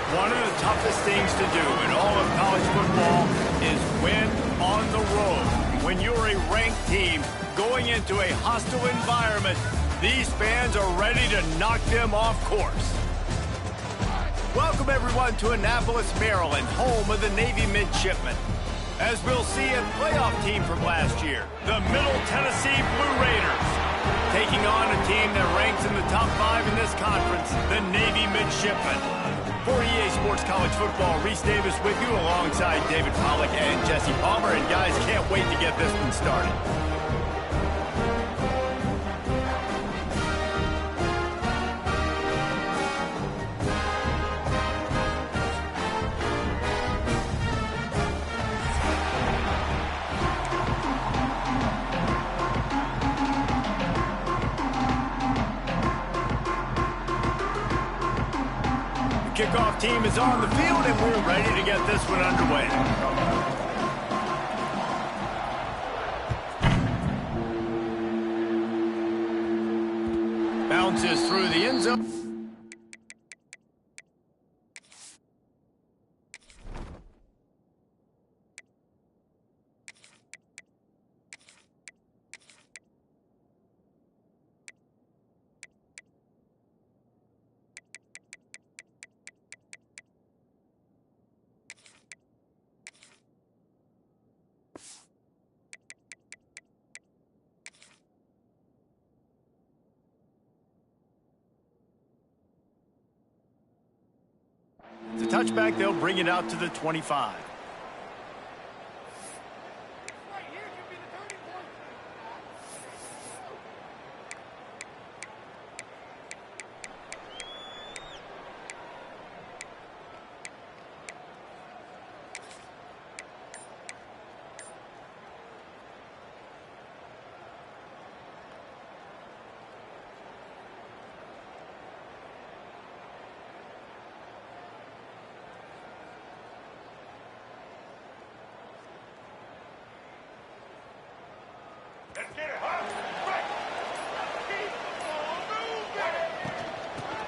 One of the toughest things to do in all of college football is win on the road. When you're a ranked team going into a hostile environment, these fans are ready to knock them off course. Welcome, everyone, to Annapolis, Maryland, home of the Navy Midshipmen. As we'll see a playoff team from last year, the Middle Tennessee Blue Raiders, taking on a team that ranks in the top 5 in this conference, the Navy Midshipmen. For EA Sports College Football, Reese Davis with you alongside David Pollack and Jesse Palmer. And guys, can't wait to get this one started. Kickoff team is on the field, and we're ready to get this one underway. Bounces through the end zone. The touchback, they'll bring it out to the 25.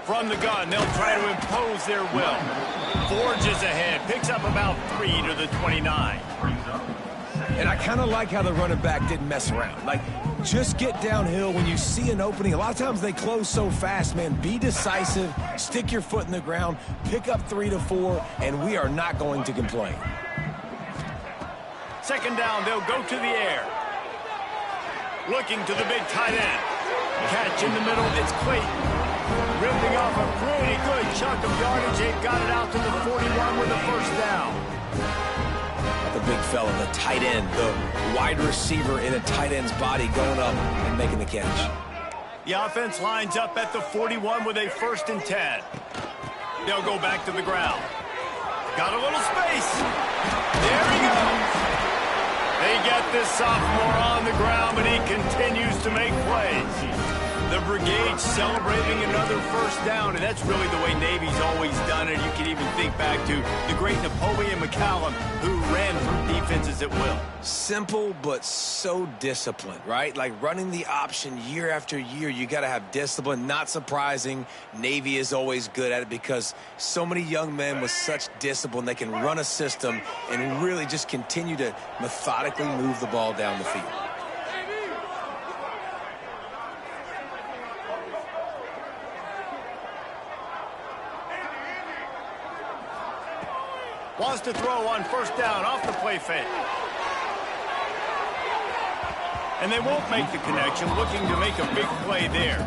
From the gun, they'll try to impose their will. Forges ahead, picks up about 3 to the 29. And I kind of like how the running back didn't mess around. Like, just get downhill when you see an opening. A lot of times they close so fast, man. Be decisive, stick your foot in the ground, pick up 3 to 4, and we are not going to complain. Second down, they'll go to the air. Looking to the big tight end. Catch in the middle, it's Clayton. Ripping off a pretty good chunk of yardage. They've got it out to the 41 with the first down. The big fella, the tight end, the wide receiver in a tight end's body going up and making the catch. The offense lines up at the 41 with a 1st and 10. They'll go back to the ground. Got a little space. There he goes. They get this sophomore on the ground, but he continues to make plays. The brigade celebrating another first down, and that's really the way Navy's always done it. You can even think back to the great Napoleon McCallum, who ran through defenses at will. Simple, but so disciplined, right? Like running the option year after year, you got to have discipline. Not surprising, Navy is always good at it because so many young men with such discipline, they can run a system and really just continue to methodically move the ball down the field. Wants to throw on first down off the play fake. And they won't make the connection, looking to make a big play there.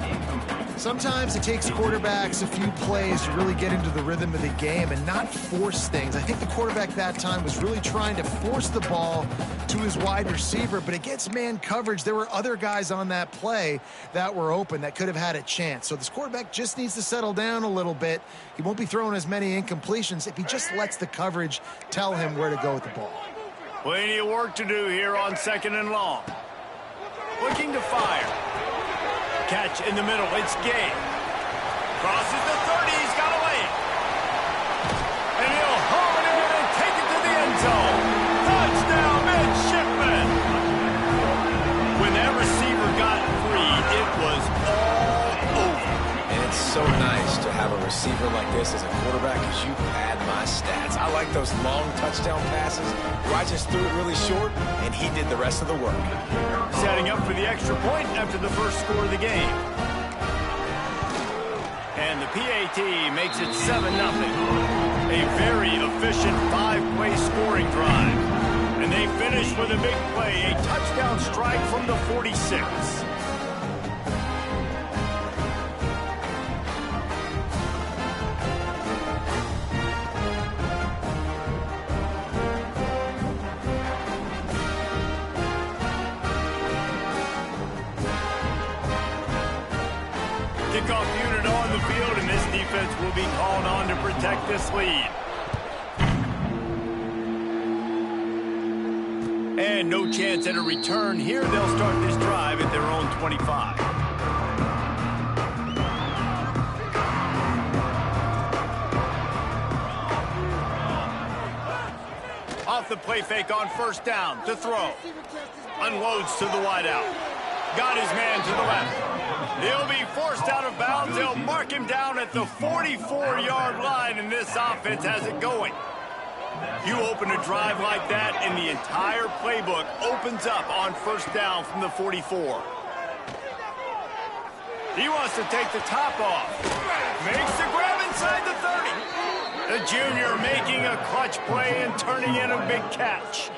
Sometimes it takes quarterbacks a few plays to really get into the rhythm of the game and not force things. I think the quarterback that time was really trying to force the ball to his wide receiver, but against man coverage, there were other guys on that play that were open that could have had a chance. So this quarterback just needs to settle down a little bit. He won't be throwing as many incompletions if he just lets the coverage tell him where to go with the ball. Plenty of work to do here on 2nd and long. Looking to fire. Catch in the middle, it's Gay. Crosses the 30, he's got to lay it. And he'll home it in and take it to the end zone. Touchdown, Midshipmen! When that receiver got free, it was all over. And it's so nice to have a receiver like this as a quarterback is you pad my stats. I like those long touchdown passes where I just threw it really short, and he did the rest of the work. Setting up for the extra point after the first score of the game. And the PAT makes it 7-0. A very efficient 5-play scoring drive. And they finish with a big play, a touchdown strike from the 46. Kickoff unit on the field, and this defense will be called on to protect this lead. And no chance at a return here. They'll start this drive at their own 25. Off the play fake on first down to throw. Unloads to the wideout. Got his man to the left. He'll be forced out of bounds. They'll mark him down at the 44-yard line, and this offense has it going. You open a drive like that, and the entire playbook opens up on first down from the 44. He wants to take the top off. Makes the grab inside the 30. The junior making a clutch play and turning in a big catch.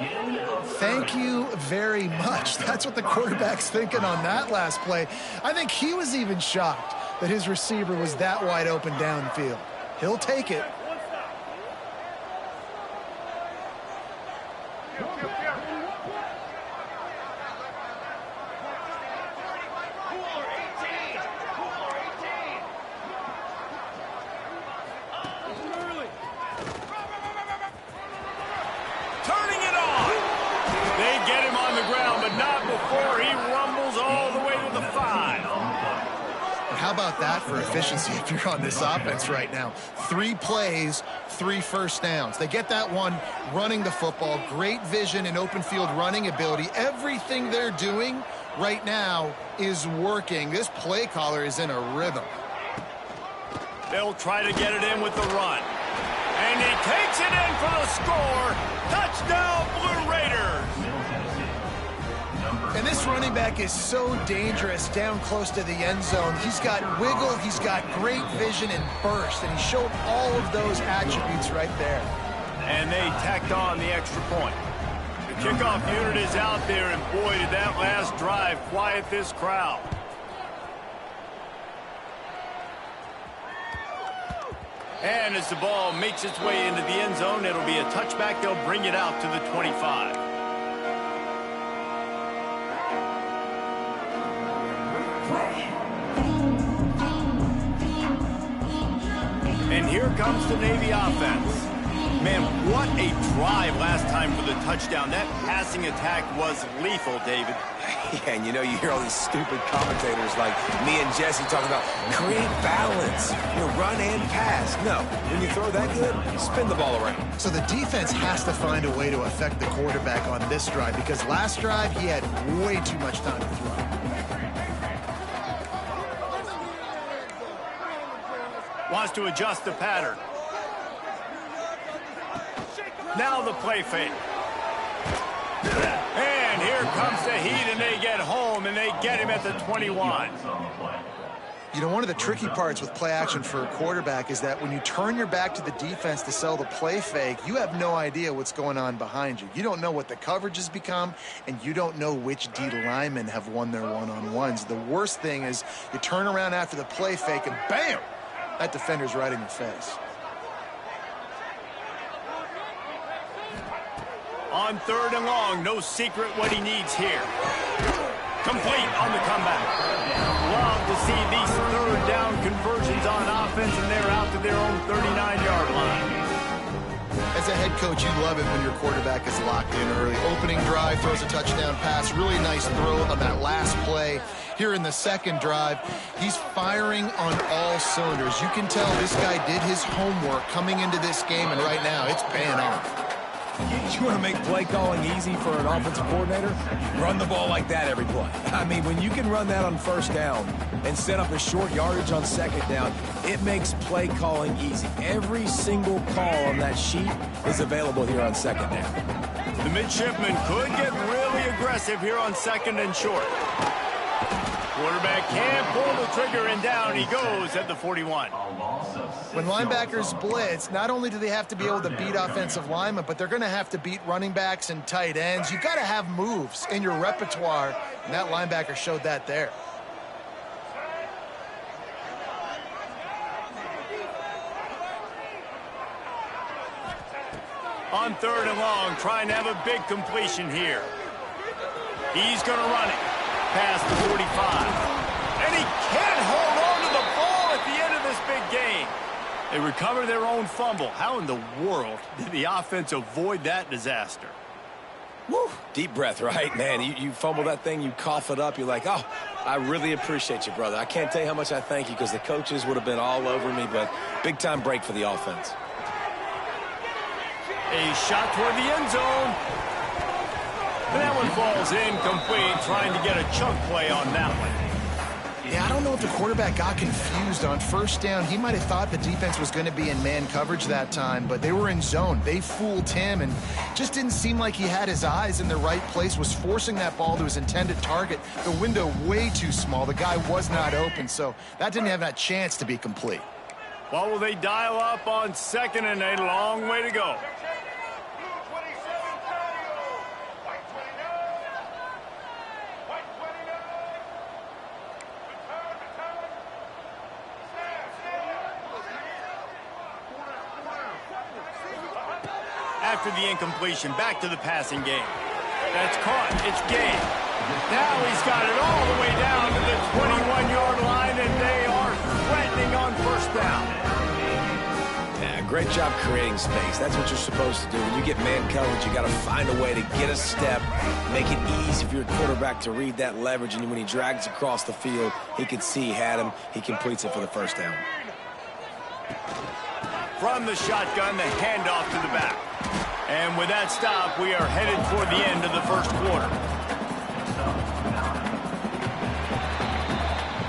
Thank you very much. That's what the quarterback's thinking on that last play. I think he was even shocked that his receiver was that wide open downfield. He'll take it. How about that for efficiency if you're on this offense right now? 3 plays, 3 first downs. They get that one running the football, great vision and open field running ability. Everything they're doing right now is working. This play caller is in a rhythm. They'll try to get it in with the run. And he takes it in for the score. Touchdown, Blue Raiders. And this running back is so dangerous down close to the end zone. He's got wiggle, he's got great vision and burst, and he showed all of those attributes right there. And they tacked on the extra point. The kickoff unit is out there, and boy, did that last drive quiet this crowd. And as the ball makes its way into the end zone, it'll be a touchback. They'll bring it out to the 25. And here comes the Navy offense. Man, what a drive last time for the touchdown. That passing attack was lethal, David. Yeah, and you know, you hear all these stupid commentators like me and Jesse talking about create balance, run and pass. No, when you throw that good, spin the ball around. So the defense has to find a way to affect the quarterback on this drive, because last drive he had way too much time to throw. Wants to adjust the pattern. Now the play fake. And here comes the heat, and they get home, and they get him at the 21. You know, one of the tricky parts with play action for a quarterback is that when you turn your back to the defense to sell the play fake, you have no idea what's going on behind you. You don't know what the coverage has become, and you don't know which D linemen have won their one-on-ones. The worst thing is you turn around after the play fake, and bam! That defender's right in your face. On 3rd and long, no secret what he needs here. Complete on the comeback. Love to see these 3rd down conversions on offense, and they're out to their own 39-yard line. As a head coach, you love it when your quarterback is locked in early. Opening drive, throws a touchdown pass. Really nice throw on that last play. Here in the second drive, he's firing on all cylinders. You can tell this guy did his homework coming into this game, and right now it's paying off. You want to make play calling easy for an offensive coordinator? Run the ball like that every play. I mean, when you can run that on first down and set up a short yardage on second down, it makes play calling easy. Every single call on that sheet is available here on second down. The midshipman could get really aggressive here on second and short. Quarterback can't pull the trigger, and down he goes at the 41. When linebackers blitz, not only do they have to be able to beat offensive linemen, but they're going to have to beat running backs and tight ends. You've got to have moves in your repertoire, and that linebacker showed that there. On third and long, trying to have a big completion here. He's going to run it past the 45. And he can't hold on to the ball at the end of this big game. They recover their own fumble. How in the world did the offense avoid that disaster? Woo. Deep breath, right? Man, you fumble that thing, you cough it up, you're like, oh, I really appreciate you, brother. I can't tell you how much I thank you because the coaches would have been all over me, but big-time break for the offense. A shot toward the end zone. And that one falls incomplete, trying to get a chunk play on that one. Yeah, I don't know if the quarterback got confused on first down. He might have thought the defense was going to be in man coverage that time, but they were in zone. They fooled him and just didn't seem like he had his eyes in the right place, was forcing that ball to his intended target. The window way too small. The guy was not open, so that didn't have that chance to be complete. What will they dial up on second and a long way to go? After the incompletion, back to the passing game. That's caught. It's game. Now he's got it all the way down to the 21-yard line, and they are threatening on first down. Yeah, great job creating space. That's what you're supposed to do. When you get man coverage, you got to find a way to get a step, make it easy for your quarterback to read that leverage, and when he drags across the field, he can see he had him. He completes it for the first down. From the shotgun, the handoff to the back. And with that stop, we are headed toward the end of the first quarter.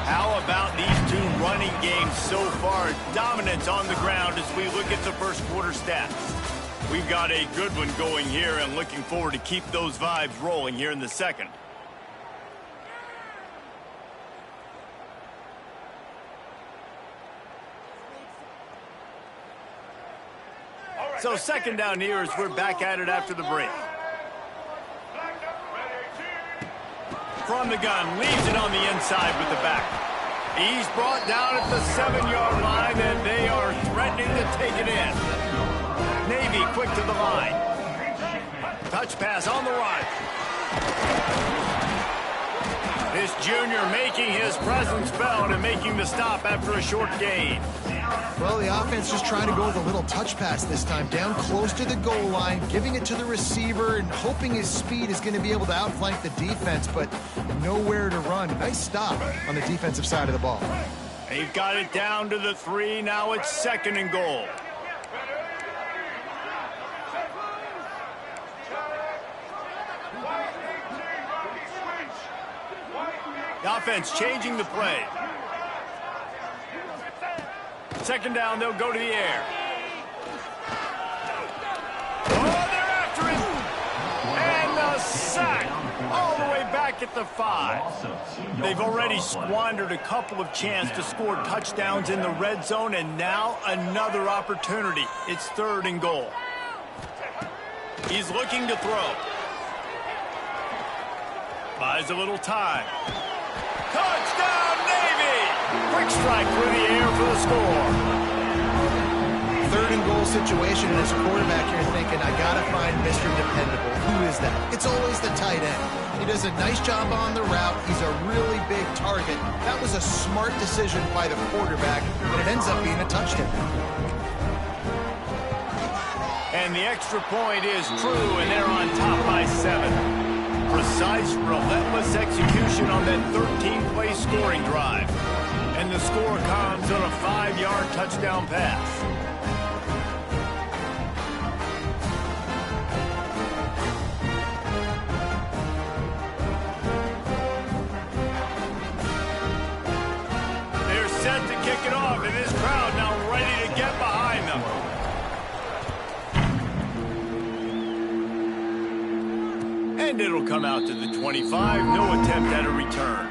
How about these two running games so far? Dominance on the ground as we look at the first quarter stats. We've got a good one going here and looking forward to keep those vibes rolling here in the second. So second down here as we're back at it after the break. From the gun, leaves it on the inside with the back. He's brought down at the 7-yard line, and they are threatening to take it in. Navy quick to the line. Touch pass on the right. This junior making his presence felt and making the stop after a short gain. Well, the offense just trying to go with a little touch pass this time, down close to the goal line, giving it to the receiver and hoping his speed is going to be able to outflank the defense, but nowhere to run. Nice stop on the defensive side of the ball. They've got it down to the 3. Now it's second and goal. The offense changing the play. Second down, they'll go to the air. Oh, they're after it. And the sack all the way back at the 5. They've already squandered a couple of chances to score touchdowns in the red zone, and now another opportunity. It's third and goal. He's looking to throw. Buys a little time. Touchdown, Navy! Quick strike through the air for the score. Third and goal situation, and as a quarterback, you're thinking, I got to find Mr. Dependable. Who is that? It's always the tight end. He does a nice job on the route. He's a really big target. That was a smart decision by the quarterback, and it ends up being a touchdown. And the extra point is true, and they're on top by 7. Precise, relentless execution on that 13-play scoring drive. And the score comes on a 5-yard touchdown pass. And it'll come out to the 25. No attempt at a return.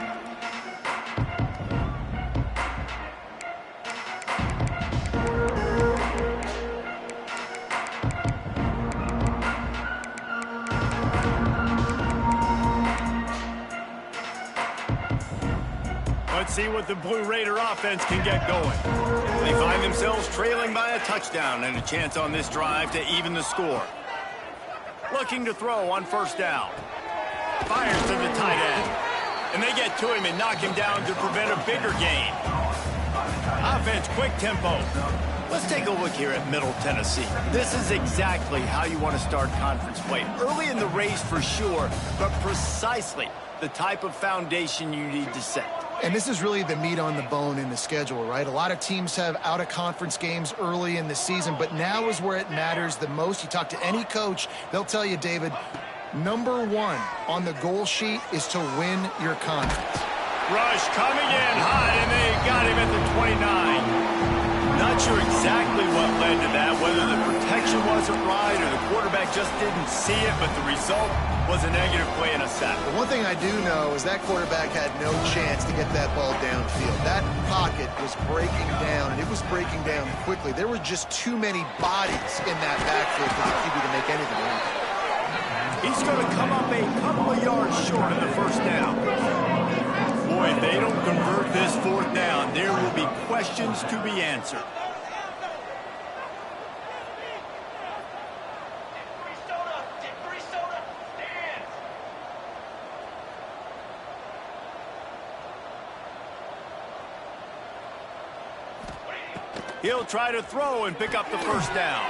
Let's see what the Blue Raider offense can get going. They find themselves trailing by a touchdown and a chance on this drive to even the score. Looking to throw on first down. Fires to the tight end. And they get to him and knock him down to prevent a bigger gain. Offense, quick tempo. Let's take a look here at Middle Tennessee. This is exactly how you want to start conference play. Early in the race for sure, but precisely the type of foundation you need to set. And this is really the meat on the bone in the schedule, right? A lot of teams have out-of-conference games early in the season, but now is where it matters the most. You talk to any coach, they'll tell you, David, number one on the goal sheet is to win your conference. Rush coming in high, and they got him at the 29. Not sure exactly what led to that, whether the protection wasn't right or the quarterback just didn't see it, but the result was a negative play and a sack. But one thing I do know is that quarterback had no chance to get that ball downfield. That pocket was breaking down, and it was breaking down quickly. There were just too many bodies in that backfield for the QB to make anything happen. He's going to come up a couple of yards short of the first down. Boy, if they don't convert this fourth down, there will be questions to be answered. He'll try to throw and pick up the first down.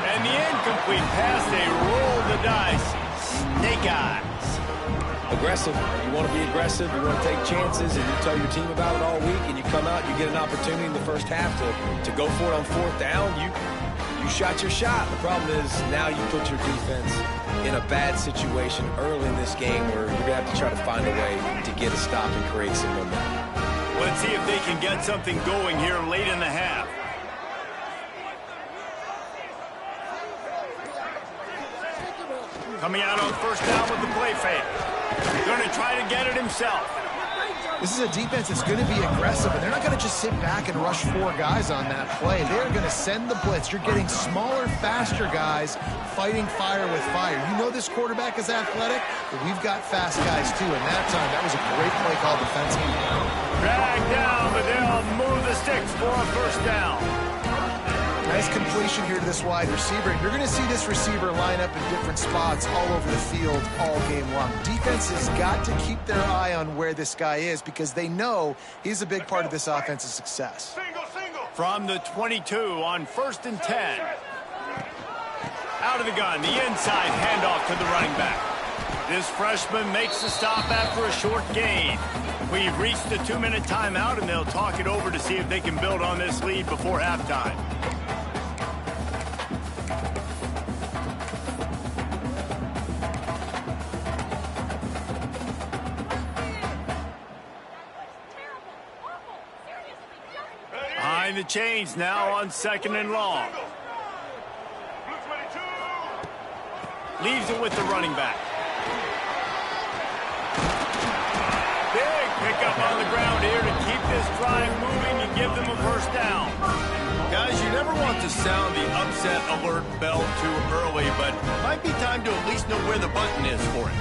And the incomplete pass, they roll the dice. Snake eyes. Aggressive. You want to be aggressive. You want to take chances, and you tell your team about it all week, and you come out, you get an opportunity in the first half to go for it on fourth down. You shot your shot. The problem is now you put your defense in a bad situation early in this game where you're going to have to try to find a way to get a stop and create some momentum. Let's see if they can get something going here late in the half. Coming out on first down with the play fake. Going to try to get it himself. This is a defense that's going to be aggressive, and they're not going to just sit back and rush four guys on that play. They're going to send the blitz. You're getting smaller, faster guys fighting fire with fire. You know this quarterback is athletic, but we've got fast guys too, and that time, that was a great play call defensively. Drag down, but they'll move the sticks for a first down. Nice completion here to this wide receiver. You're going to see this receiver line up in different spots all over the field all game long. Defense has got to keep their eye on where this guy is because they know he's a big part of this offense's success. From the 22 on first and 10. Out of the gun, the inside handoff to the running back. This freshman makes the stop after a short gain. We've reached the 2-minute timeout, and they'll talk it over to see if they can build on this lead before halftime. Behind the chains now on second and long. Leaves it with the running back. Big pickup on the ground here to keep this drive moving and give them a first down. Guys, you never want to sound the upset alert bell too early, but it might be time to at least know where the button is for it.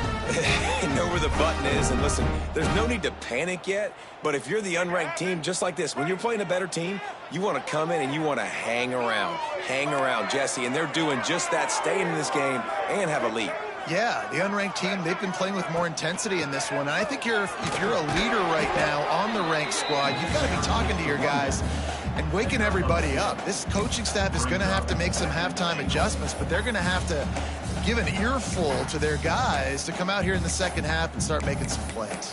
Know where the button is, and listen, there's no need to panic yet, but if you're the unranked team, just like this, when you're playing a better team, you want to come in and you want to hang around, Jesse, and they're doing just that, staying in this game and have a lead. Yeah, the unranked team, they've been playing with more intensity in this one, and I think if you're a leader right now on the ranked squad, you've got to be talking to your guys and waking everybody up. This coaching staff is going to have to make some halftime adjustments, but they're going to have to give an earful to their guys to come out here in the second half and start making some plays.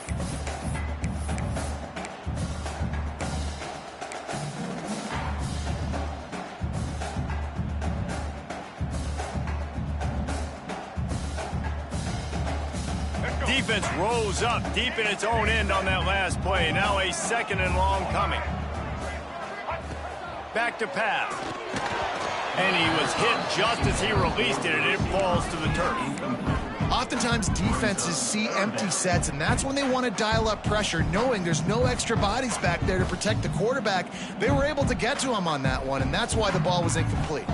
Defense rose up deep in its own end on that last play. Now a second and long coming. Back to pass. And he was hit just as he released it, and it falls to the turf. Oftentimes, defenses see empty sets, and that's when they want to dial up pressure, knowing there's no extra bodies back there to protect the quarterback. They were able to get to him on that one, and that's why the ball was incomplete.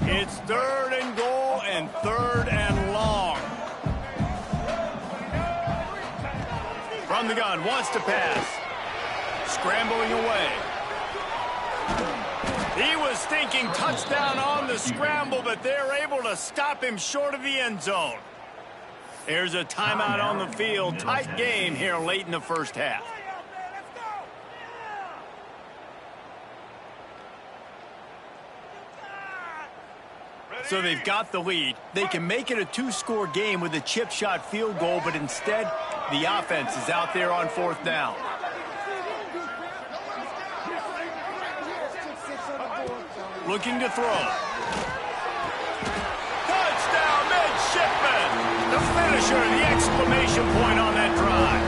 It's 3rd and goal and 3rd and long. From the gun, wants to pass. Scrambling away. He was thinking touchdown on the scramble, but they're able to stop him short of the end zone. There's a timeout on the field. Tight game here late in the first half. So they've got the lead. They can make it a 2-score game with a chip shot field goal, but instead, the offense is out there on 4th down. Looking to throw. Touchdown, midshipman! The finisher, the exclamation point on that drive.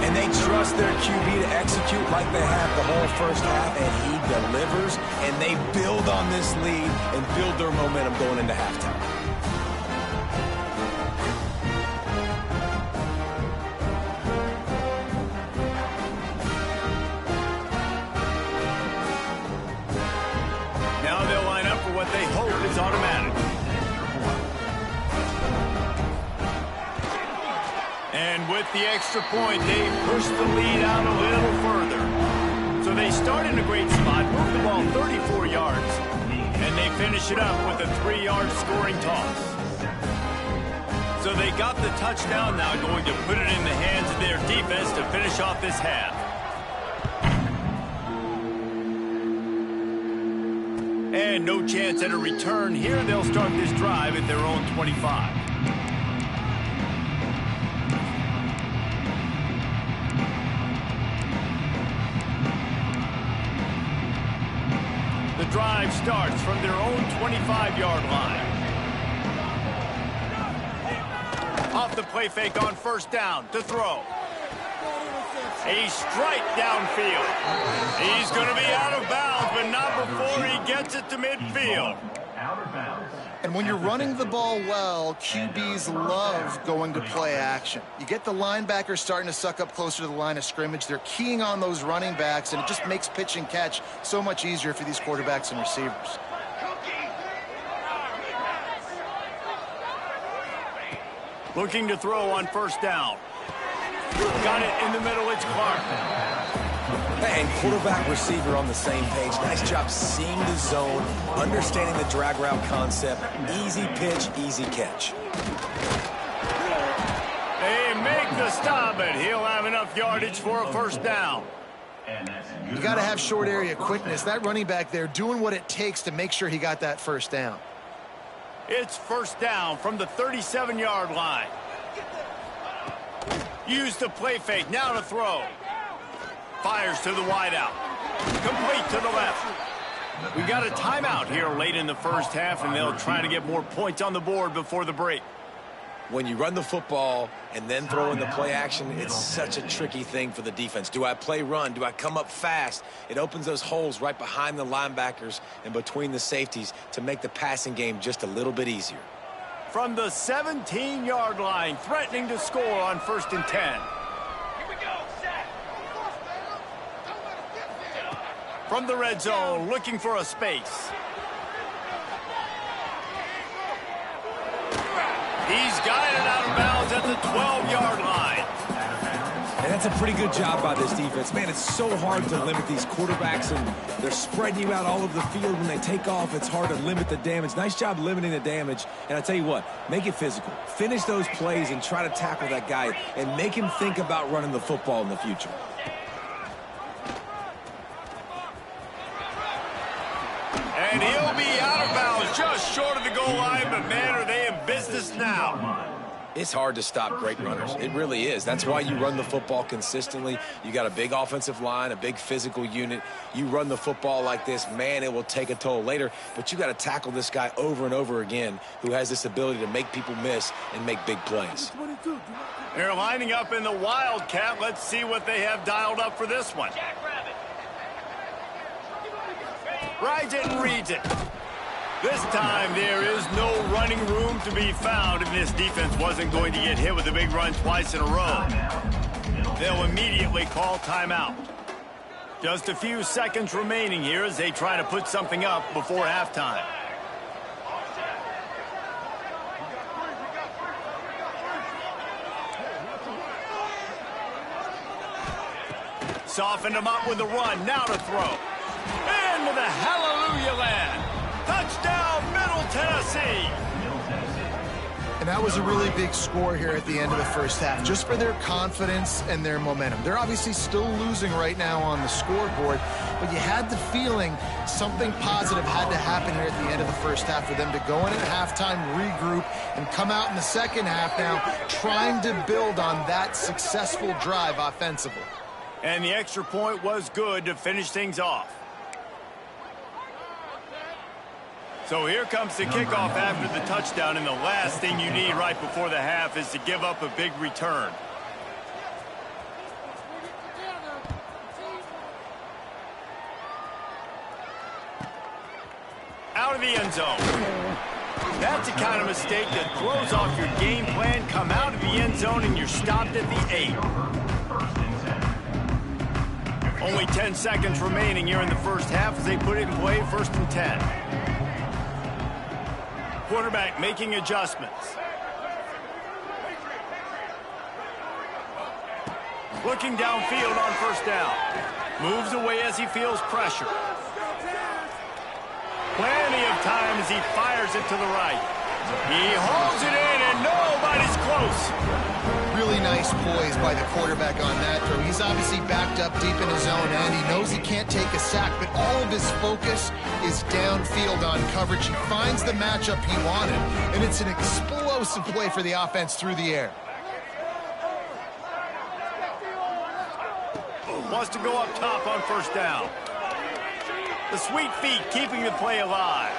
And they trust their QB to execute like they have the whole first half, and he delivers, and they build on this lead and build their momentum going into halftime. Now they'll line up for what they hope is automatic. And with the extra point, they push the lead out a little further. So they start in a great spot, move the ball 34 yards, and they finish it up with a 3-yard scoring toss. So they got the touchdown, now going to put it in the hands of their defense to finish off this half. And no chance at a return here. They'll start this drive at their own 25. The drive starts from their own 25-yard line. Off the play fake on 1st down to throw. A strike downfield. He's going to be out of bounds, but not before he gets it to midfield. And when you're running the ball well, QBs love going to play action. You get the linebackers starting to suck up closer to the line of scrimmage. They're keying on those running backs, and it just makes pitch and catch so much easier for these quarterbacks and receivers. Looking to throw on 1st down. Got it in the middle. It's Clark. And quarterback receiver on the same page. Nice job seeing the zone, understanding the drag route concept. Easy pitch, easy catch. They make the stop, but he'll have enough yardage for a 1st down. You got to have short area quickness. That running back there doing what it takes to make sure he got that 1st down. It's 1st down from the 37-yard line. Use the play fake. Now to throw. Fires to the wideout. Complete to the left. We got a timeout here late in the first half, and they'll try to get more points on the board before the break. When you run the football and then throw in the play action, it's such a tricky thing for the defense. Do I play run? Do I come up fast? It opens those holes right behind the linebackers and between the safeties to make the passing game just a little bit easier. From the 17-yard line, threatening to score on 1st and 10. From the red zone, looking for a space. He's got it out of bounds at the 12-yard line. And that's a pretty good job by this defense. Man, it's so hard to limit these quarterbacks, and they're spreading you out all over the field. When they take off, it's hard to limit the damage. Nice job limiting the damage. And I tell you what, make it physical. Finish those plays and try to tackle that guy and make him think about running the football in the future. And he'll be out of bounds just short of the goal line, but man, are they in business now. It's hard to stop great runners. It really is. That's why you run the football consistently. You got a big offensive line, a big physical unit. You run the football like this, man, it will take a toll later. But you got to tackle this guy over and over again who has this ability to make people miss and make big plays. They're lining up in the Wildcat. Let's see what they have dialed up for this one. Rides it and reads it. This time, there is no running room to be found, and this defense wasn't going to get hit with a big run twice in a row. They'll immediately call timeout. Just a few seconds remaining here as they try to put something up before halftime. Softened him up with the run, now to throw. Into the hallelujah land. Touchdown, Middle Tennessee. And that was a really big score here at the end of the first half, just for their confidence and their momentum. They're obviously still losing right now on the scoreboard, but you had the feeling something positive had to happen here at the end of the first half for them to go in at halftime, regroup, and come out in the second half now trying to build on that successful drive offensively. And the extra point was good to finish things off. So here comes the kickoff after the touchdown, and the last thing you need right before the half is to give up a big return. Out of the end zone. That's the kind of mistake that throws off your game plan. Come out of the end zone and you're stopped at the 8. Only 10 seconds remaining here in the first half as they put it in play, 1st and 10. Quarterback making adjustments. Looking downfield on 1st down. Moves away as he feels pressure. Plenty of time as he fires it to the right. He hauls it in and nobody's close. Really nice poise by the quarterback on that throw. He's obviously backed up deep in his own end. He knows he can't take a sack, but all of his focus is downfield on coverage. He finds the matchup he wanted, and it's an explosive play for the offense through the air. Wants to go up top on 1st down. The sweet feet keeping the play alive.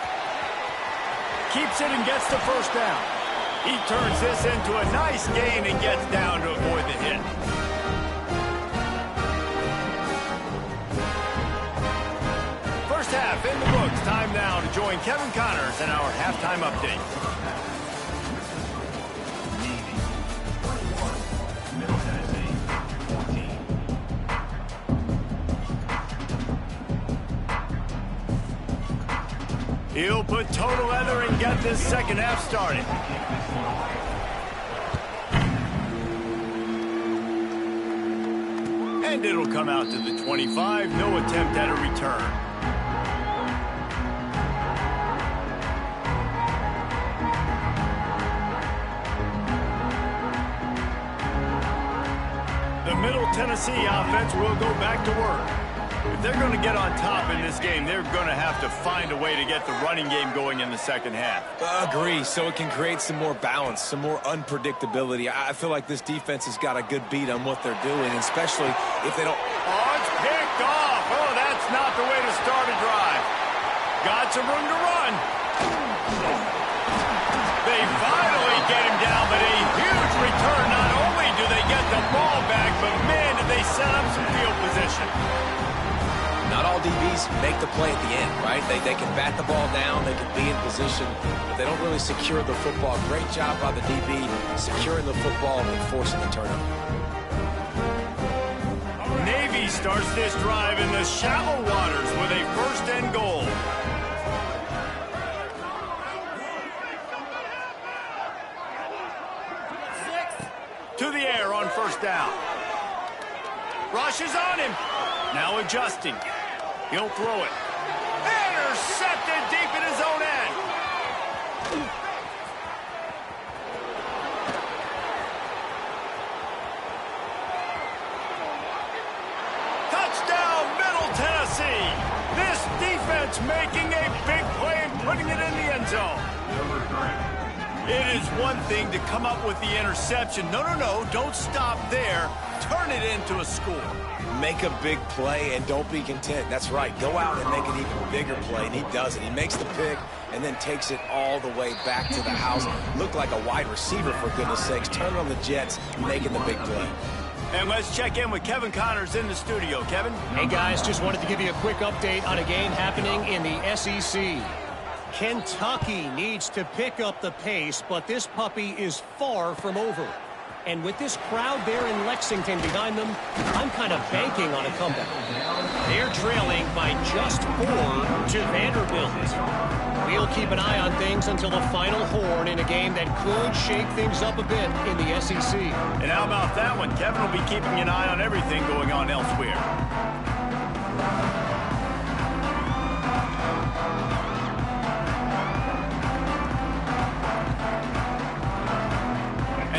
Keeps it and gets the 1st down. He turns this into a nice gain and gets down to avoid the hit. First half in the books. Time now to join Kevin Connors in our halftime update. He'll put total leather and get this second half started. And it'll come out to the 25. No attempt at a return. The Middle Tennessee offense will go back to work. If they're going to get on top in this game, they're going to have to find a way to get the running game going in the second half. Agree, so it can create some more balance, some more unpredictability. I feel like this defense has got a good beat on what they're doing, especially if they don't... Oh, it's picked off. Oh, that's not the way to start a drive. Got some room to run. They finally get him down, but a huge return. Not only do they get the ball back, but, man, did they set up some field position. Not all DBs make the play at the end, right? They can bat the ball down, they can be in position, but they don't really secure the football. Great job by the DB securing the football and forcing the turnover. Navy starts this drive in the shallow waters with a 1st and goal. To the air on 1st down. Rushes on him. Now adjusting. He'll throw it. Intercepted deep in his own end. Touchdown, Middle Tennessee. This defense making a big play and putting it in the end zone. It is one thing to come up with the interception. No, don't stop there. Turn it into a score. Make a big play and don't be content. That's right. Go out and make an even bigger play, and he does it. He makes the pick and then takes it all the way back to the house. Looked like a wide receiver, for goodness sakes. Turn on the Jets, making the big play. And let's check in with Kevin Connors in the studio. Kevin? Hey, guys, just wanted to give you a quick update on a game happening in the SEC. Kentucky needs to pick up the pace, but this puppy is far from over. And with this crowd there in Lexington behind them, I'm kind of banking on a comeback. They're trailing by just 4 to Vanderbilt. We'll keep an eye on things until the final horn in a game that could shake things up a bit in the SEC. And how about that one? Kevin will be keeping an eye on everything going on elsewhere.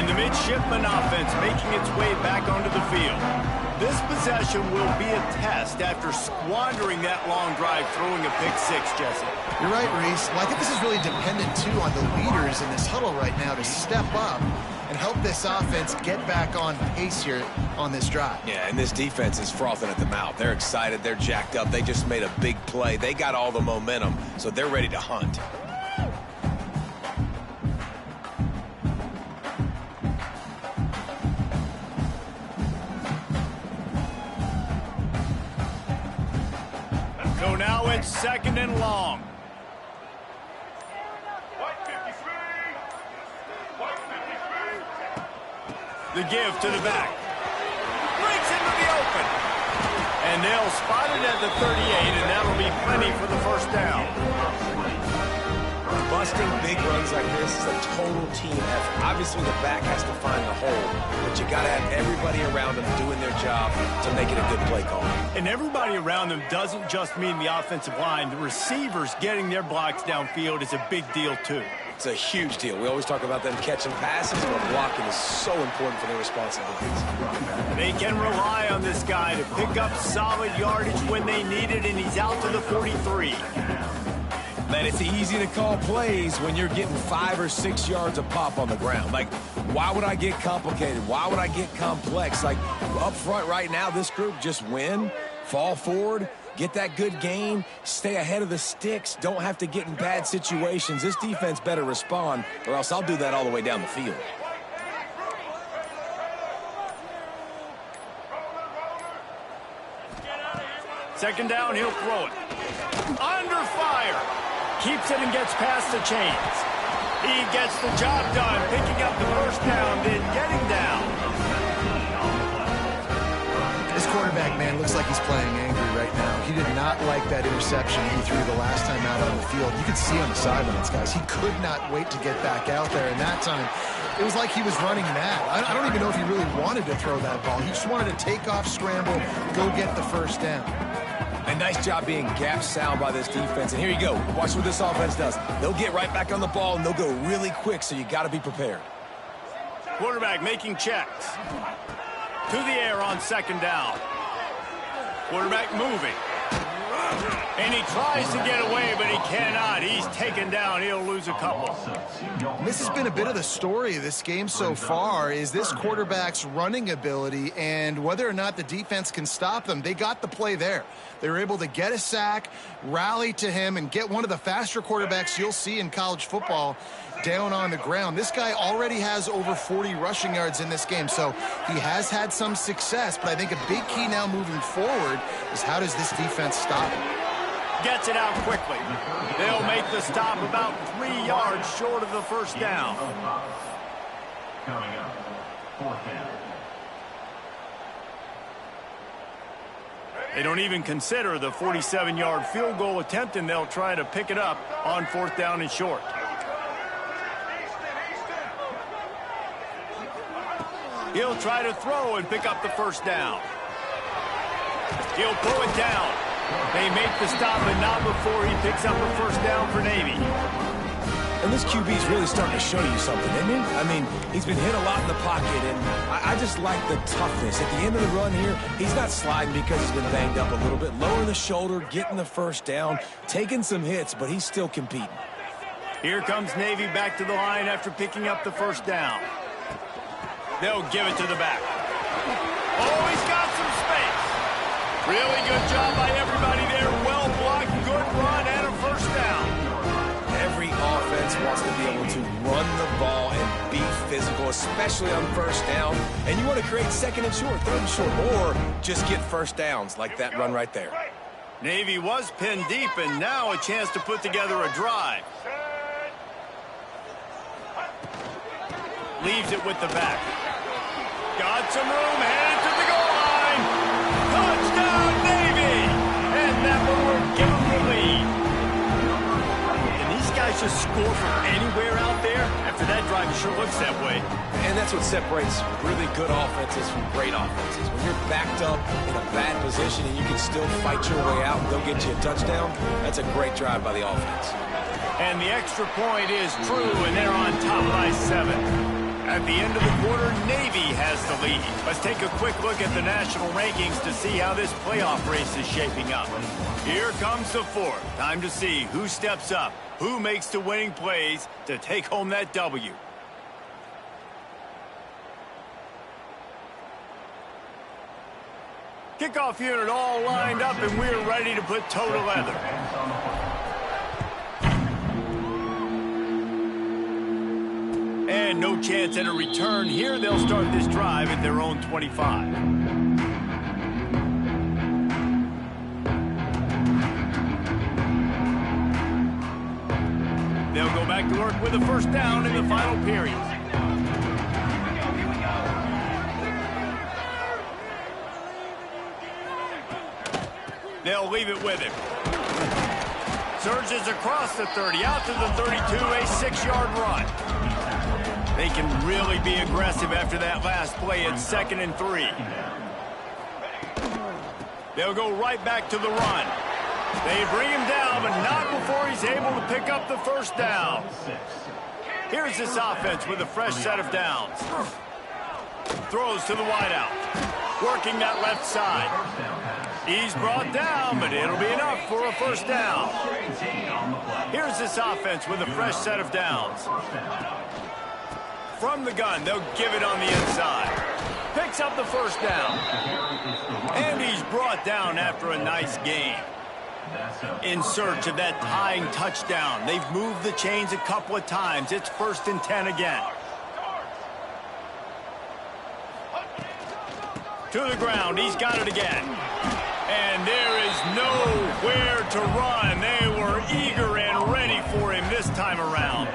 The midshipman offense making its way back onto the field. This possession will be a test after squandering that long drive throwing a pick-6, Jesse. You're right, Reese. Well, I think this is really dependent, too, on the leaders in this huddle right now to step up and help this offense get back on pace here on this drive. Yeah, and this defense is frothing at the mouth. They're excited. They're jacked up. They just made a big play. They got all the momentum, so they're ready to hunt. So now it's second and long. The give to the back. Breaks into the open. And they'll spot it at the 38, and that'll be plenty for the first down. Busting big runs like this is a total team effort. Obviously, the back has to find the hole, but you got to have everybody around them doing their job to make it a good play call. And everybody around them doesn't just mean the offensive line. The receivers getting their blocks downfield is a big deal, too. It's a huge deal. We always talk about them catching passes, but blocking is so important for their responsibilities. They can rely on this guy to pick up solid yardage when they need it, and he's out to the 43. Man, it's easy to call plays when you're getting 5 or 6 yards a pop on the ground. Like, why would I get complicated? Why would I get complex? Like, up front right now, this group just win, fall forward, get that good gain, stay ahead of the sticks, don't have to get in bad situations. This defense better respond, or else I'll do that all the way down the field. Second down, he'll throw it. Under fire. Keeps it and gets past the chains. He gets the job done, picking up the first down, then getting down. This quarterback, man, looks like he's playing angry right now. He did not like that interception he threw the last time out on the field. You could see on the sidelines, guys. He could not wait to get back out there, and that time it was like he was running mad. I don't even know if he really wanted to throw that ball. He just wanted to take off, scramble, go get the first down. A nice job being gap sound by this defense. And here you go. Watch what this offense does. They'll get right back on the ball, and they'll go really quick, so you got to be prepared. Quarterback making checks. To the air on second down. Quarterback moving. And he tries to get away, but he cannot. He's taken down. He'll lose a couple. This has been a bit of the story of this game so far, is this quarterback's running ability and whether or not the defense can stop them. They got the play there. They were able to get a sack, rally to him, and get one of the faster quarterbacks you'll see in college football down on the ground. This guy already has over 40 rushing yards in this game, so he has had some success, but I think a big key now moving forward is how does this defense stop him? Gets it out quickly. They'll make the stop about 3 yards short of the first down. Coming up, fourth down. They don't even consider the 47-yard field goal attempt, and they'll try to pick it up on fourth down and short. He'll try to throw and pick up the first down. He'll pull it down. They make the stop, but not before he picks up the first down for Navy. And this QB's really starting to show you something, isn't he? I mean, he's been hit a lot in the pocket, and I just like the toughness. At the end of the run here, he's not sliding because he's been banged up a little bit. Lowering the shoulder, getting the first down, taking some hits, but he's still competing. Here comes Navy back to the line after picking up the first down. They'll give it to the back. Oh, he's got some space. Really good job by everybody there. Well blocked, good run, and a first down. Every offense wants to be able to run the ball and be physical, especially on first down. And you want to create second and short, third and short, or just get first downs like that run right there. Navy was pinned deep, and now a chance to put together a drive. Leaves it with the back. Got some room, headed to the goal line. Touchdown, Navy! And that one will give them the lead. Can these guys just score from anywhere out there? After that drive, it sure looks that way. And that's what separates really good offenses from great offenses. When you're backed up in a bad position and you can still fight your way out and go get you a touchdown, that's a great drive by the offense. And the extra point is true, and they're on top by 7. At the end of the quarter, Navy has the lead. Let's take a quick look at the national rankings to see how this playoff race is shaping up. Here comes the fourth. Time to see who steps up, who makes the winning plays to take home that W. Kickoff unit all lined up, and we're ready to put toe to leather. And no chance at a return here. They'll start this drive at their own 25. They'll go back to work with a first down in the final period. They'll leave it with him. Surges across the 30, out to the 32, a 6-yard run. They can really be aggressive after that last play at 2nd and 3. They'll go right back to the run. They bring him down, but not before he's able to pick up the first down. Here's this offense with a fresh set of downs. Throws to the wideout, working that left side. He's brought down, but it'll be enough for a first down. Here's this offense with a fresh set of downs. From the gun, they'll give it on the inside. Picks up the first down. And he's brought down after a nice gain. In search of that tying touchdown. They've moved the chains a couple of times. It's 1st and 10 again. To the ground, he's got it again. And there is nowhere to run. They were eager and ready for him this time around.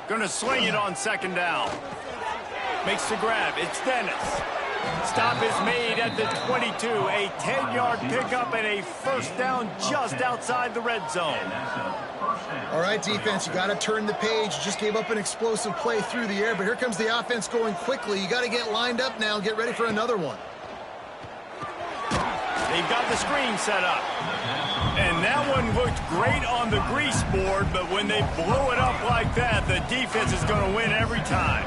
Gonna swing it on 2nd down. Makes the grab. It's Dennis. Stop is made at the 22. A 10-yard pickup and a first down just outside the red zone. All right, defense, you got to turn the page. You just gave up an explosive play through the air, but here comes the offense going quickly. You got to get lined up now and get ready for another one. They've got the screen set up. And that one looked great on the grease board, but when they blow it up like that, the defense is going to win every time.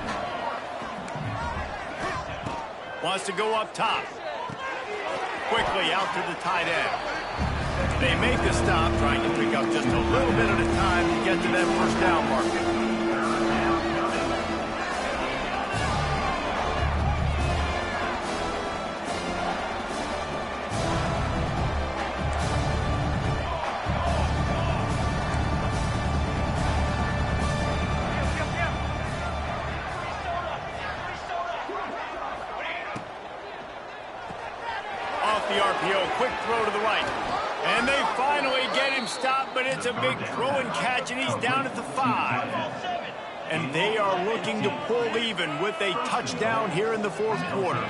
Wants to go up top. Quickly out to the tight end. They make the stop, trying to pick up just a little bit at a time to get to that first down marker. Off the RPO, quick throw to the right. And they finally get him stopped, but it's a big throw and catch, and he's down at the 5. And they are looking to pull even with a touchdown here in the 4th quarter.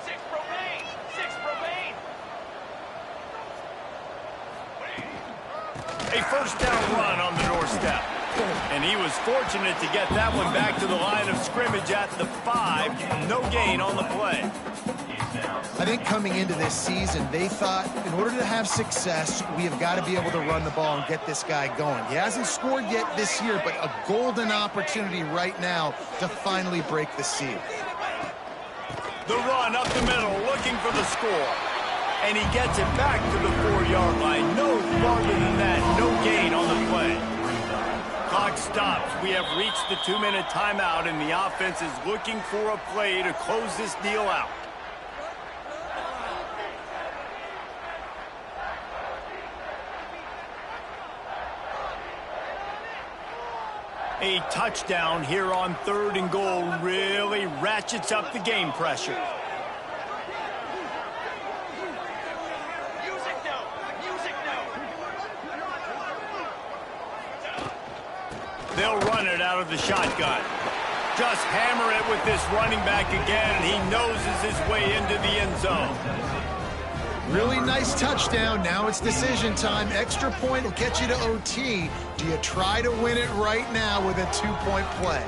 6 remain. A first down run on the doorstep. And he was fortunate to get that one back to the line of scrimmage at the 5. No gain on the play. I think coming into this season, they thought in order to have success, we have got to be able to run the ball and get this guy going. He hasn't scored yet this year, but a golden opportunity right now to finally break the seal. The run up the middle, looking for the score. And he gets it back to the 4-yard line. No farther than that. No gain on the play. Clock stops. We have reached the 2-minute timeout, and the offense is looking for a play to close this deal out. A touchdown here on 3rd and goal really ratchets up the game pressure. Music note. Music note. They'll run it out of the shotgun. Just hammer it with this running back again. He noses his way into the end zone. Really nice touchdown. Now it's decision time. Extra point will get you to OT. Do you try to win it right now with a 2-point play?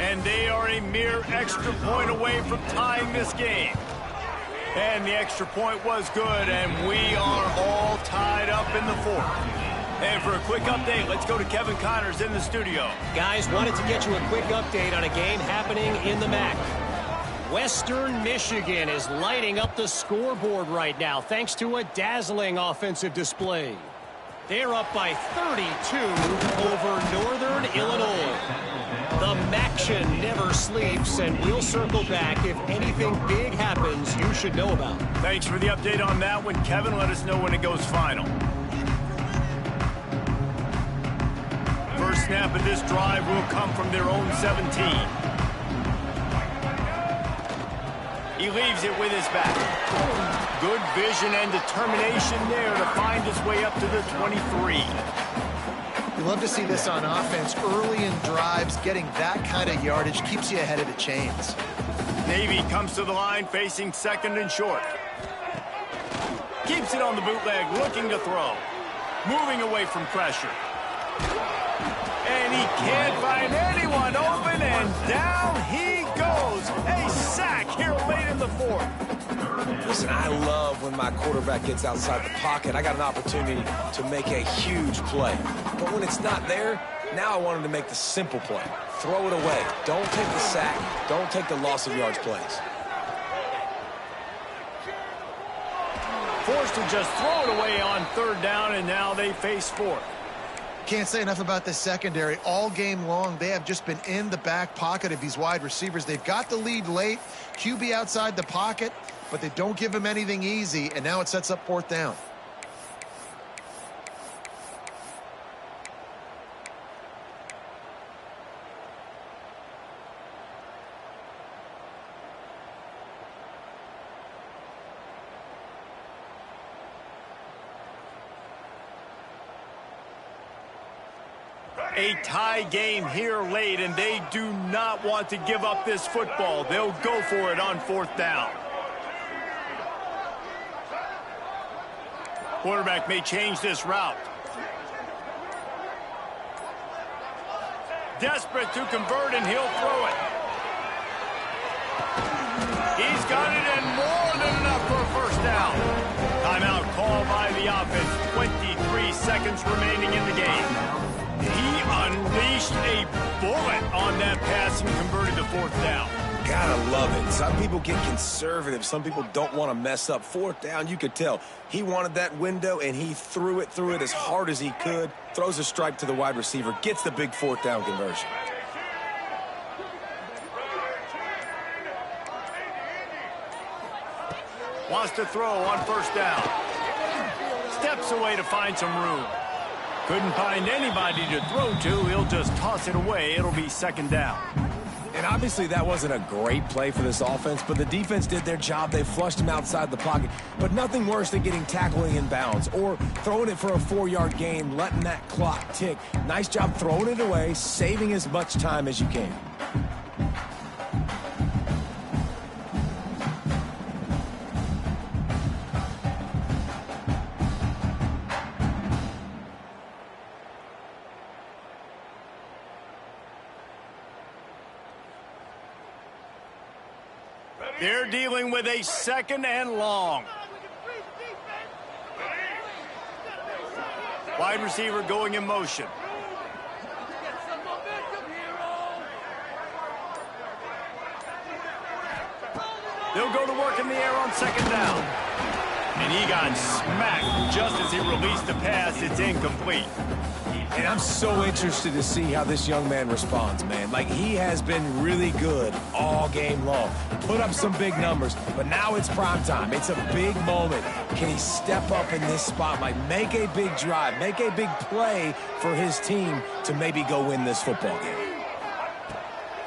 And they are a mere extra point away from tying this game. And the extra point was good, and we are all tied up in the 4th. And for a quick update, let's go to Kevin Connors in the studio. Guys, wanted to get you a quick update on a game happening in the MAC. Western Michigan is lighting up the scoreboard right now thanks to a dazzling offensive display. They're up by 32 over Northern Illinois. The MACtion never sleeps, and we'll circle back if anything big happens you should know about. Thanks for the update on that one, Kevin. Let us know when it goes final. First snap of this drive will come from their own 17. He leaves it with his back. Good vision and determination there to find his way up to the 23. You love to see this on offense. Early in drives, getting that kind of yardage keeps you ahead of the chains. Navy comes to the line facing 2nd and short. Keeps it on the bootleg, looking to throw. Moving away from pressure. And he can't find anyone open, and down he goes. A sack here late in the 4th. Listen, I love when my quarterback gets outside the pocket. I got an opportunity to make a huge play. But when it's not there, now I want him to make the simple play. Throw it away. Don't take the sack. Don't take the loss of yards plays. Forced to just throw it away on 3rd down, and now they face 4th. Can't say enough about this secondary. All game long, they have just been in the back pocket of these wide receivers. They've got the lead late. QB outside the pocket, but they don't give him anything easy, and now it sets up 4th down. A tie game here late, and they do not want to give up this football. They'll go for it on 4th down. Quarterback may change this route. Desperate to convert, and he'll throw it. He's got it, and more than enough for a 1st down. Timeout called by the offense. 23 seconds remaining in the game. He unleashed a bullet on that pass and converted to 4th down. Gotta love it. Some people get conservative. Some people don't want to mess up. 4th down, you could tell. He wanted that window, and he threw it as hard as he could. Throws a strike to the wide receiver. Gets the big 4th down conversion. Wants to throw on 1st down. Steps away to find some room. Couldn't find anybody to throw to. He'll just toss it away. It'll be 2nd down. And obviously that wasn't a great play for this offense, but the defense did their job. They flushed him outside the pocket. But nothing worse than getting tackling in bounds or throwing it for a 4-yard gain, letting that clock tick. Nice job throwing it away, saving as much time as you can. They're dealing with a 2nd and long. Wide receiver going in motion. They'll go to work in the air on second down. And he got smacked just as he released the pass. It's incomplete. And I'm so interested to see how this young man responds, man. Like, he has been really good all game long. Put up some big numbers, but now it's prime time. It's a big moment. Can he step up in this spotlight, make a big drive, make a big play for his team to maybe go win this football game?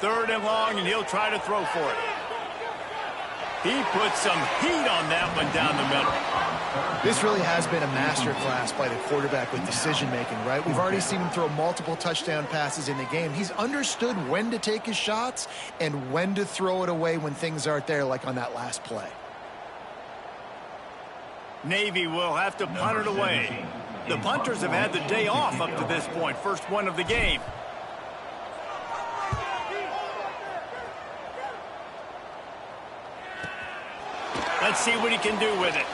Third and long, and he'll try to throw for it. He put some heat on that one down the middle. This really has been a masterclass by the quarterback with decision-making, right? We've already seen him throw multiple touchdown passes in the game. He's understood when to take his shots and when to throw it away when things aren't there, like on that last play. Navy will have to punt it away. The punters have had the day off up to this point. First one of the game. Let's see what he can do with it.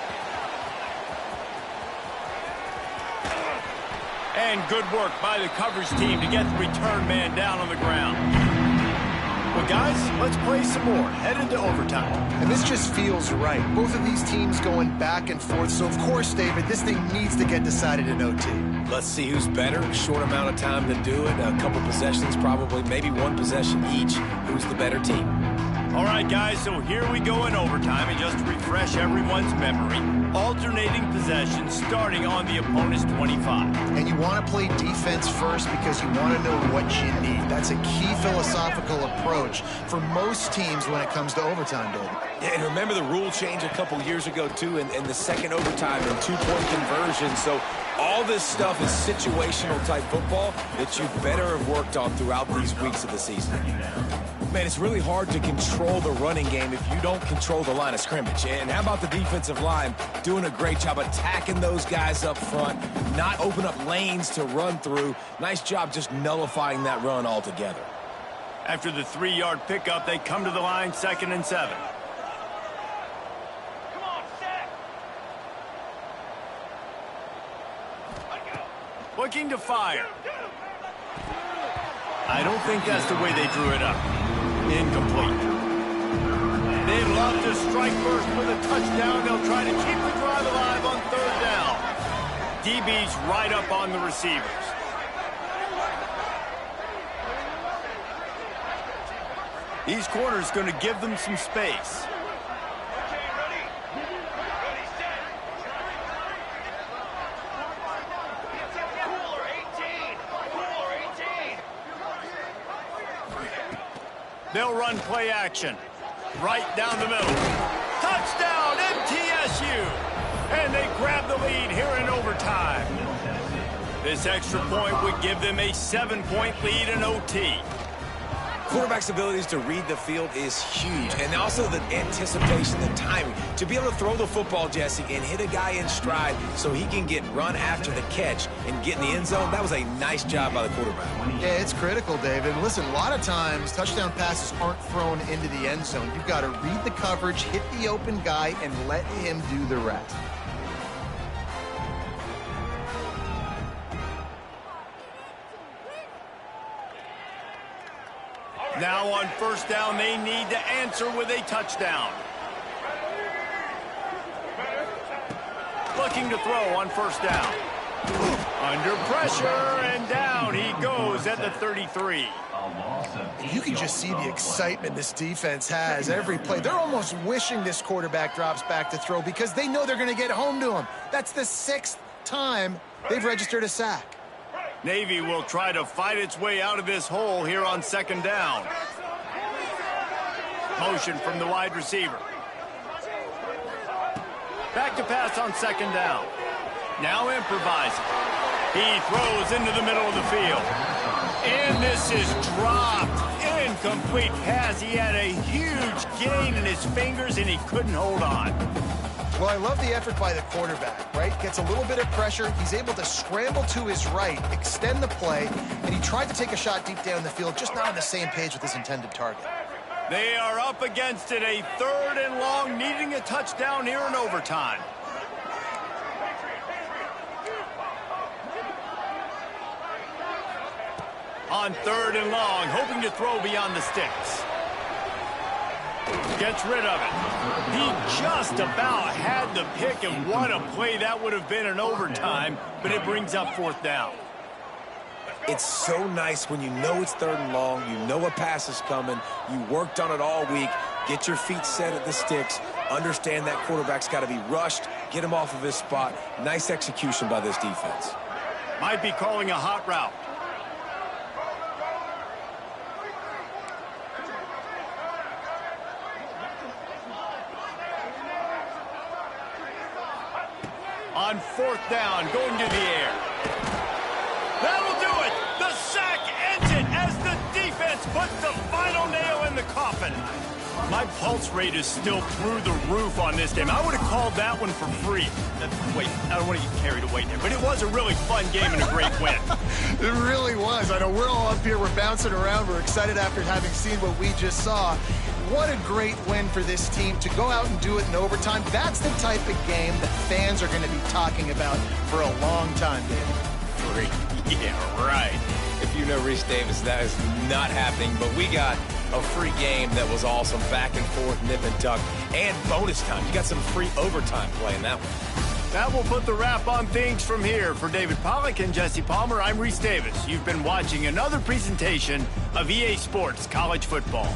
And good work by the coverage team to get the return man down on the ground. Well, guys, let's play some more. Head into overtime. And this just feels right. Both of these teams going back and forth. So, of course, David, this thing needs to get decided in OT. Let's see who's better. Short amount of time to do it. A couple possessions, probably, maybe one possession each. Who's the better team? All right, guys, so here we go in overtime, and just to refresh everyone's memory, alternating possessions starting on the opponent's 25. And you want to play defense first because you want to know what you need. That's a key philosophical approach for most teams when it comes to overtime, David. Yeah, and remember the rule change a couple years ago, too, in the second overtime and two-point conversion. So all this stuff is situational-type football that you better have worked on throughout these weeks of the season. Man, it's really hard to control the running game if you don't control the line of scrimmage. And how about the defensive line doing a great job attacking those guys up front, not open up lanes to run through. Nice job just nullifying that run altogether. After the 3-yard pickup, they come to the line, 2nd and 7. Looking to fire. I don't think that's the way they drew it up. Incomplete. They'd love to strike first with a touchdown. They'll try to keep the drive alive on 3rd down. DB's right up on the receivers. These corners going to give them some space. They'll run play action. Right down the middle. Touchdown, MTSU! And they grab the lead here in overtime. This extra point would give them a 7-point lead in OT. Quarterback's abilities to read the field is huge, and also the anticipation, the timing. To be able to throw the football, Jesse, and hit a guy in stride so he can get run after the catch and get in the end zone, that was a nice job by the quarterback. Yeah, it's critical, David. Listen, a lot of times touchdown passes aren't thrown into the end zone. You've got to read the coverage, hit the open guy, and let him do the rest. Now on 1st down, they need to answer with a touchdown. Looking to throw on 1st down. Under pressure, and down he goes at the 33. You can just see the excitement this defense has every play. They're almost wishing this quarterback drops back to throw because they know they're going to get home to him. That's the 6th time they've registered a sack. Navy will try to fight its way out of this hole here on 2nd down. Motion from the wide receiver. Back to pass on 2nd down. Now improvising. He throws into the middle of the field. And this is dropped. Incomplete pass. He had a huge gain in his fingers and he couldn't hold on. Well, I love the effort by the quarterback, right? Gets a little bit of pressure. He's able to scramble to his right, extend the play, and he tried to take a shot deep down the field, just not on the same page with his intended target. They are up against it, a 3rd and long, needing a touchdown here in overtime. On 3rd and long, hoping to throw beyond the sticks. Gets rid of it. He just about had the pick, and what a play that would have been in overtime, but it brings up 4th down. It's so nice when you know it's 3rd and long, you know a pass is coming, you worked on it all week, get your feet set at the sticks, understand that quarterback's got to be rushed, get him off of his spot. Nice execution by this defense. Might be calling a hot route. On 4th down, going to the air. That'll do it. The sack ends it as the defense puts the final nail in the coffin. My pulse rate is still through the roof on this game. I would have called that one for free. Wait, I don't want to get carried away there, but it was a really fun game and a great win. It really was. I know we're all up here, we're bouncing around, we're excited after having seen what we just saw. What a great win for this team to go out and do it in overtime. That's the type of game that fans are going to be talking about for a long time, David. Free. Yeah, right. If you know Reese Davis, that is not happening, but we got a free game that was awesome. Back and forth, nip and tuck, and bonus time. You got some free overtime play in that one. That will put the wrap on things from here. For David Pollack and Jesse Palmer, I'm Reese Davis. You've been watching another presentation of EA Sports College Football.